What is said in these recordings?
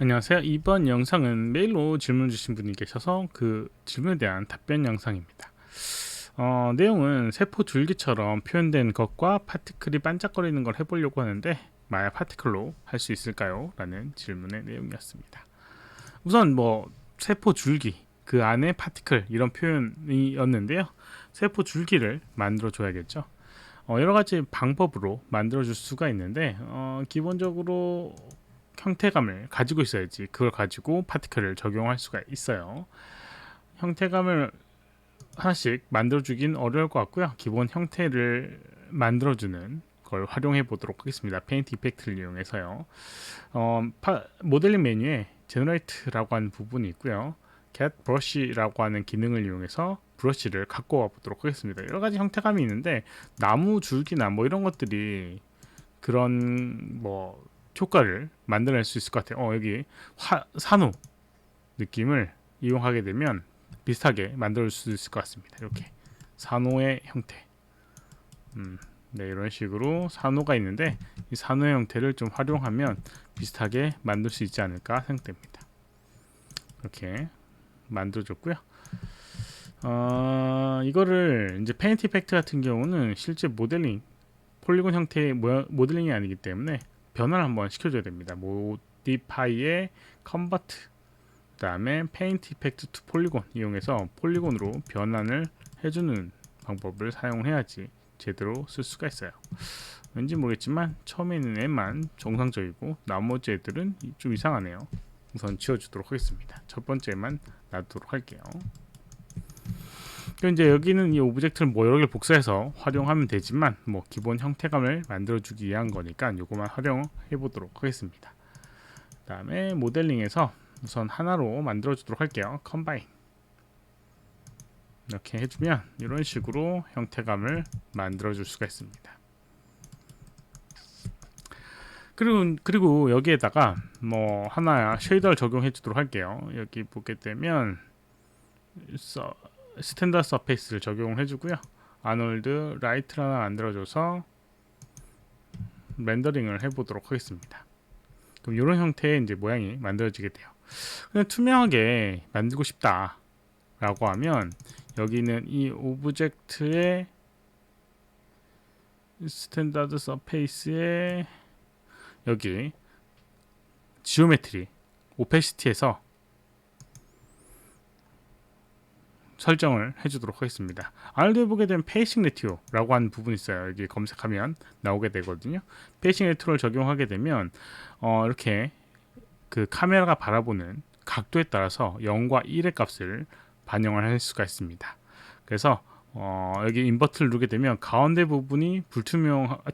안녕하세요. 이번 영상은 메일로 질문 주신 분이 계셔서 그 질문에 대한 답변 영상입니다. 내용은 세포 줄기처럼 표현된 것과 파티클이 반짝거리는 걸 해보려고 하는데 마야 파티클로 할 수 있을까요? 라는 질문의 내용이었습니다. 우선 세포 줄기 그 안에 파티클 이런 표현이었는데요. 세포 줄기를 만들어 줘야겠죠. 여러 가지 방법으로 만들어 줄 수가 있는데 기본적으로 형태감을 가지고 있어야지 그걸 가지고 파티클을 적용할 수가 있어요. 형태감을 하나씩 만들어주긴 어려울 것 같고요. 기본 형태를 만들어주는 걸 활용해 보도록 하겠습니다. 페인트 이펙트를 이용해서요. 모델링 메뉴에 제너레이트라고 하는 부분이 있고요. get brush라고 하는 기능을 이용해서 브러쉬를 갖고 와 보도록 하겠습니다. 여러 가지 형태감이 있는데 나무 줄기나 이런 것들이 그런 효과를 만들어낼 수 있을 것 같아요. 여기 산호 느낌을 이용하게 되면 비슷하게 만들 수 있을 것 같습니다. 이렇게 산호의 형태. 네, 이런 식으로 산호가 있는데 이 산호의 형태를 좀 활용하면 비슷하게 만들 수 있지 않을까 생각됩니다. 이렇게 만들어줬고요. 이거를 이제 페인트 이펙트 같은 경우는 실제 모델링 폴리곤 형태의 모델링이 아니기 때문에 변화를 한번 시켜줘야 됩니다. 모디파이의 컨버트 그 다음에 페인트 이펙트 투 폴리곤 이용해서 폴리곤으로 변환을 해주는 방법을 사용해야지 제대로 쓸 수가 있어요. 왠지 모르겠지만 처음에 있는 애만 정상적이고 나머지 애들은 좀 이상하네요. 우선 지워주도록 하겠습니다. 첫 번째만 놔두도록 할게요. 이제 여기는 이 오브젝트를 여러 개를 복사해서 활용하면 되지만 기본 형태감을 만들어주기 위한 거니까 이거만 활용해 보도록 하겠습니다. 그 다음에 모델링에서 우선 하나로 만들어 주도록 할게요. 컴바인 이렇게 해주면 이런 식으로 형태감을 만들어 줄 수가 있습니다. 그리고 여기에다가 하나 쉐이더를 적용해 주도록 할게요. 여기 보게 되면 스탠다드 서페이스를 적용해 주고요. 아놀드 라이트를 하나 만들어줘서 렌더링을 해보도록 하겠습니다. 그럼 이런 형태의 이제 모양이 만들어지게 돼요. 그냥 투명하게 만들고 싶다 라고 하면 여기는 이 오브젝트의 스탠다드 서페이스에 여기 지오메트리 오페시티에서 설정을 해주도록 하겠습니다. 아놀드에 보게 되면 페이싱 레티오라고 하는 부분이 있어요. 여기 검색하면 나오게 되거든요. 페이싱 레티오를 적용하게 되면 이렇게 그 카메라가 바라보는 각도에 따라서 0과 1의 값을 반영을 할 수가 있습니다. 그래서 여기 인버트를 누르게 되면 가운데 부분이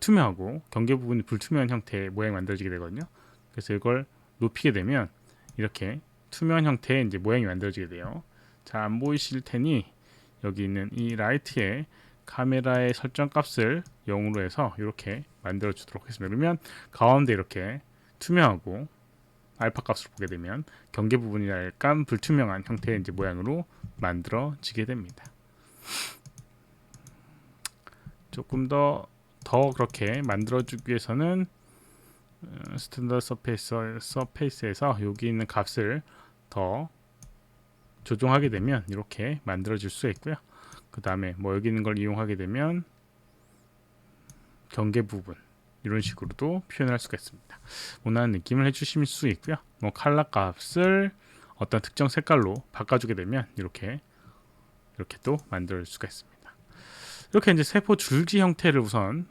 투명하고 경계 부분이 불투명한 형태의 모양이 만들어지게 되거든요. 그래서 이걸 높이게 되면 이렇게 투명한 형태의 이제 모양이 만들어지게 돼요. 잘 안 보이실 테니 여기 있는 이 라이트의 카메라의 설정 값을 0으로 해서 이렇게 만들어 주도록 하겠습니다. 그러면 가운데 이렇게 투명하고 알파 값을 보게 되면 경계 부분이 약간 불투명한 형태의 이제 모양으로 만들어지게 됩니다. 조금 더 그렇게 만들어주기 위해서는 스탠더드 서페이스에서 여기 있는 값을 더 조정하게 되면 이렇게 만들어질 수 있고요. 그 다음에 여기 있는 걸 이용하게 되면 경계 부분 이런 식으로도 표현할 수가 있습니다. 원하는 느낌을 해주실 수 있고요. 컬러 값을 어떤 특정 색깔로 바꿔주게 되면 이렇게 또 만들 수가 있습니다. 이렇게 이제 세포 줄기 형태를 우선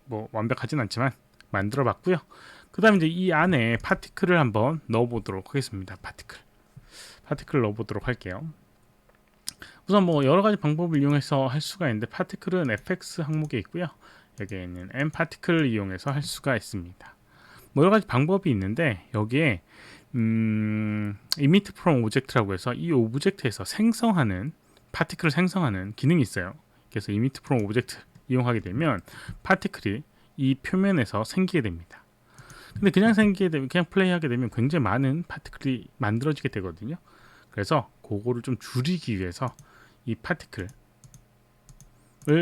완벽하진 않지만 만들어 봤고요. 그 다음에 이제 이 안에 파티클을 한번 넣어 보도록 하겠습니다. 파티클을 넣어보도록 할게요. 우선 여러 가지 방법을 이용해서 할 수가 있는데 파티클은 FX 항목에 있고요. 여기에 있는 M 파티클을 이용해서 할 수가 있습니다. 여러 가지 방법이 있는데 여기에 emit from object라고 해서 이 오브젝트에서 파티클을 생성하는 기능이 있어요. 그래서 emit from object 이용하게 되면 파티클이 이 표면에서 생기게 됩니다. 근데 그냥 플레이하게 되면 굉장히 많은 파티클이 만들어지게 되거든요. 그래서 그거를 좀 줄이기 위해서 이 파티클을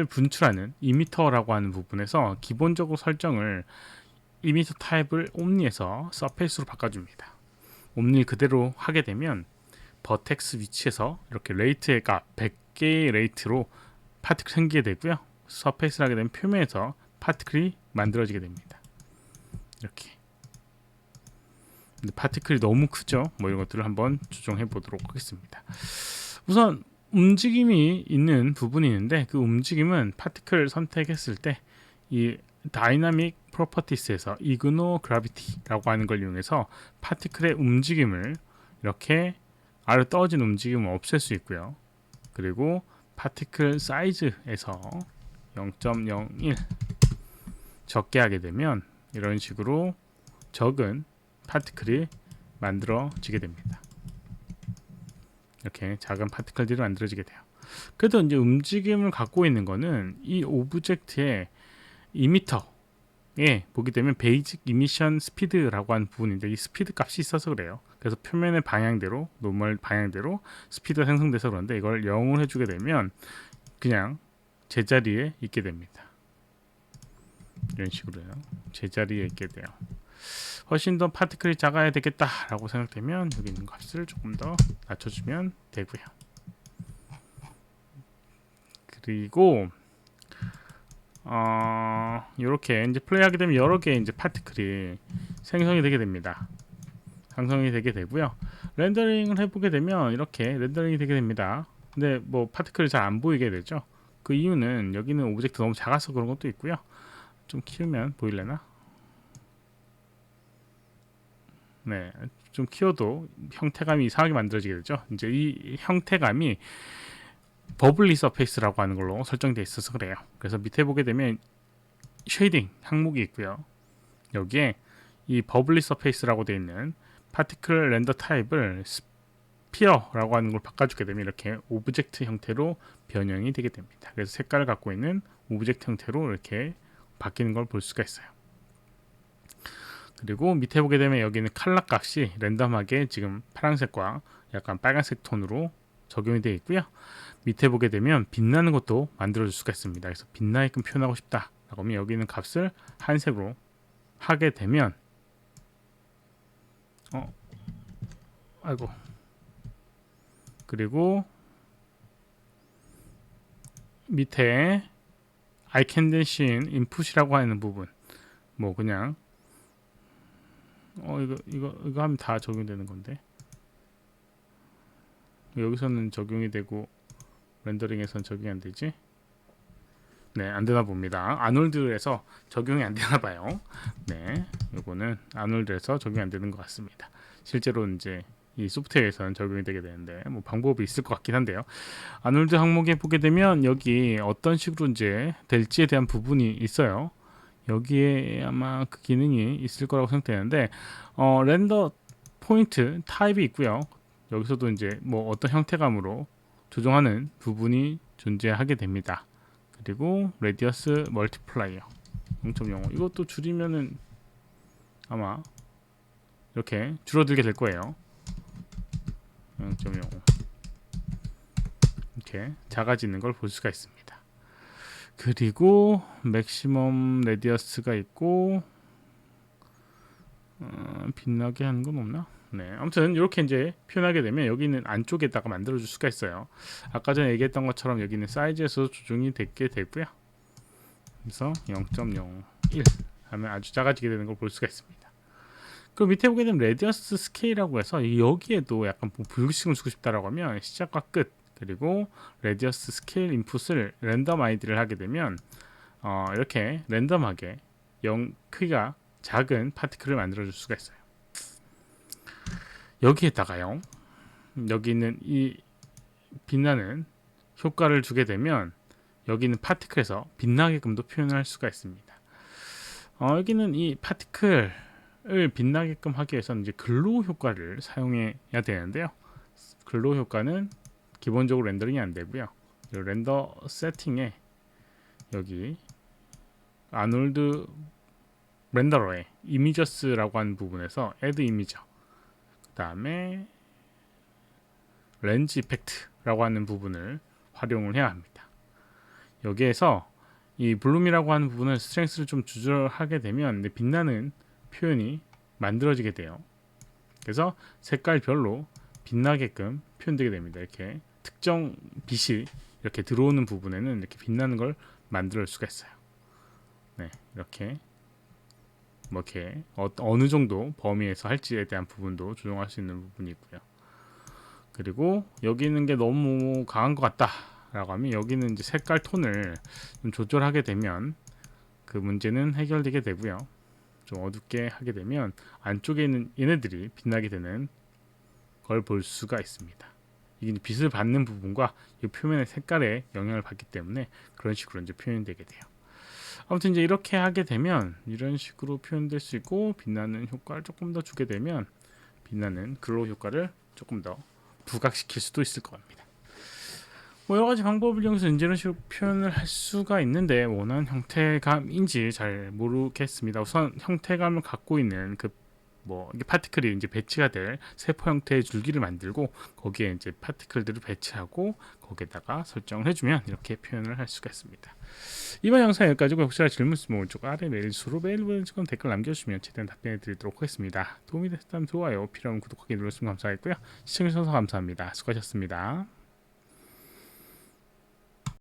분출하는 이미터라고 하는 부분에서 기본적으로 설정을 이미터 타입을 옴니에서 서페이스로 바꿔줍니다. 옴닐 그대로 하게 되면 버텍스 위치에서 이렇게 레이트의 값 100개의 레이트로 파티클이 생기게 되고요. 서페이스를 하게 되면 표면에서 파티클이 만들어지게 됩니다. 이렇게. 근데 파티클이 너무 크죠. 뭐 이런 것들을 한번 조정해 보도록 하겠습니다. 우선 움직임이 있는 부분이 있는데 그 움직임은 파티클 선택했을 때 이 다이나믹 프로퍼티스에서 이그노 그라비티라고 하는 걸 이용해서 파티클의 움직임을 이렇게 아래로 떨어진 움직임을 없앨 수 있고요. 그리고 파티클 사이즈에서 0.01 적게 하게 되면 이런 식으로 적은 파티클이 만들어지게 됩니다. 이렇게 작은 파티클들이 만들어지게 돼요. 그래도 이제 움직임을 갖고 있는 거는 이 오브젝트의 이미터에 보게 되면 베이직 이미션 스피드라고 하는 부분인데 이 스피드 값이 있어서 그래요. 그래서 표면의 방향대로 노멀 방향대로 스피드가 생성돼서 그런데 이걸 0으로 해주게 되면 그냥 제자리에 있게 됩니다. 이런 식으로요. 제자리에 있게 돼요. 훨씬 더 파티클이 작아야 되겠다라고 생각되면 여기 있는 값을 조금 더 낮춰주면 되고요. 그리고 이렇게 이제 플레이하게 되면 여러 개의 이제 파티클이 생성이 되게 됩니다. 생성이 되게 되고요. 렌더링을 해보게 되면 이렇게 렌더링이 되게 됩니다. 근데 뭐 파티클이 잘 안 보이게 되죠. 그 이유는 여기는 오브젝트 너무 작아서 그런 것도 있고요. 좀 키우면 보일래나? 네, 좀 키워도 형태감이 이상하게 만들어지게 되죠. 이제 이 형태감이 버블리 서페이스라고 하는 걸로 설정되어 있어서 그래요. 그래서 밑에 보게 되면 쉐이딩 항목이 있고요. 여기에 이 버블리 서페이스라고 되어 있는 파티클 렌더 타입을 스피어라고 하는 걸 바꿔주게 되면 이렇게 오브젝트 형태로 변형이 되게 됩니다. 그래서 색깔을 갖고 있는 오브젝트 형태로 이렇게 바뀌는 걸 볼 수가 있어요. 그리고 밑에 보게 되면 여기는 컬러 값이 랜덤하게 지금 파란색과 약간 빨간색 톤으로 적용이 되어 있고요. 밑에 보게 되면 빛나는 것도 만들어줄 수가 있습니다. 그래서 빛나게끔 표현하고 싶다 라고 하면 여기 있는 값을 한색으로 하게 되면 아이고, 그리고 밑에 I can 대신 input이라고 하는 부분 뭐 그냥 이거 하면 다 적용되는 건데 여기서는 적용이 되고 렌더링에서는 적용이 안 되지? 네, 안 되나 봅니다. 아놀드에서 적용이 안 되나 봐요. 네, 요거는 아놀드에서 적용이 안 되는 것 같습니다. 실제로 이제 이 소프트웨어에서는 적용이 되게 되는데 뭐 방법이 있을 것 같긴 한데요. 아놀드 항목에 보게 되면 여기 어떤 식으로 이제 될지에 대한 부분이 있어요. 여기에 아마 그 기능이 있을 거라고 생각되는데 렌더 포인트 타입이 있고요. 여기서도 이제 뭐 어떤 형태감으로 조정하는 부분이 존재하게 됩니다. 그리고 레디어스 멀티플라이어 0.05 이것도 줄이면은 아마 이렇게 줄어들게 될 거예요. 0.05 이렇게 작아지는 걸 볼 수가 있습니다. 그리고 맥시멈 레디어스가 있고 빛나게 하는 건 없나? 네, 아무튼 이렇게 이제 표현하게 되면 여기는 안쪽에다가 만들어줄 수가 있어요. 아까 전에 얘기했던 것처럼 여기는 사이즈에서 조정이 되게 되고요. 그래서 0.01 하면 아주 작아지게 되는 걸 볼 수가 있습니다. 그리고 밑에 보게 되면 레디어스 스케일이라고 해서 여기에도 약간 뭐 불규칙을 주고 싶다라고 하면 시작과 끝 그리고 레디어스 스케일 인풋을 랜덤 아이디를 하게 되면 이렇게 랜덤하게 크기가 작은 파티클을 만들어 줄 수가 있어요. 여기에다가요, 여기 있는 이 빛나는 효과를 주게 되면 여기 있는 파티클에서 빛나게끔도 표현을 할 수가 있습니다. 여기는 이 파티클을 빛나게끔 하기 위해서는 이제 글로우 효과를 사용해야 되는데요. 글로우 효과는 기본적으로 렌더링이 안 되고요. 렌더 세팅에 여기 아놀드 렌더러에 이미저스라고 하는 부분에서 add 이미저 그 다음에 렌즈 이펙트라고 하는 부분을 활용을 해야 합니다. 여기에서 이 블룸이라고 하는 부분을 스트렝스를 좀 조절하게 되면 빛나는 표현이 만들어지게 돼요. 그래서 색깔별로 빛나게끔 표현되게 됩니다. 이렇게 특정 빛이 이렇게 들어오는 부분에는 이렇게 빛나는 걸 만들 수가 있어요. 네, 이렇게 뭐 이렇게 어느 정도 범위에서 할지에 대한 부분도 조정할 수 있는 부분이고요. 그리고 여기 있는 게 너무 강한 것 같다 라고 하면 여기는 이제 색깔 톤을 좀 조절하게 되면 그 문제는 해결되게 되고요. 좀 어둡게 하게 되면 안쪽에 있는 얘네들이 빛나게 되는 걸 볼 수가 있습니다. 이게 빛을 받는 부분과 이 표면의 색깔에 영향을 받기 때문에 그런 식으로 이제 표현되게 돼요. 아무튼 이제 이렇게 하게 되면 이런 식으로 표현될 수 있고, 빛나는 효과를 조금 더 주게 되면 빛나는 글로우 효과를 조금 더 부각시킬 수도 있을 겁니다. 뭐 여러 가지 방법을 이용해서 이런 식으로 표현을 할 수가 있는데 원하는 형태감인지 잘 모르겠습니다. 우선 형태감을 갖고 있는 그 뭐 이게 파티클이 이제 배치가 될 세포 형태의 줄기를 만들고 거기에 이제 파티클들을 배치하고 거기에다가 설정을 해주면 이렇게 표현을 할 수가 있습니다. 이번 영상 여기까지고, 혹시나 질문 있으면 오른쪽 아래 메일 주소로 메일 보내주시거나 댓글 남겨주시면 최대한 답변해 드리도록 하겠습니다. 도움이 됐다면 좋아요, 필요하면 구독하기 눌러주시면 감사하겠고요. 시청해주셔서 감사합니다. 수고하셨습니다.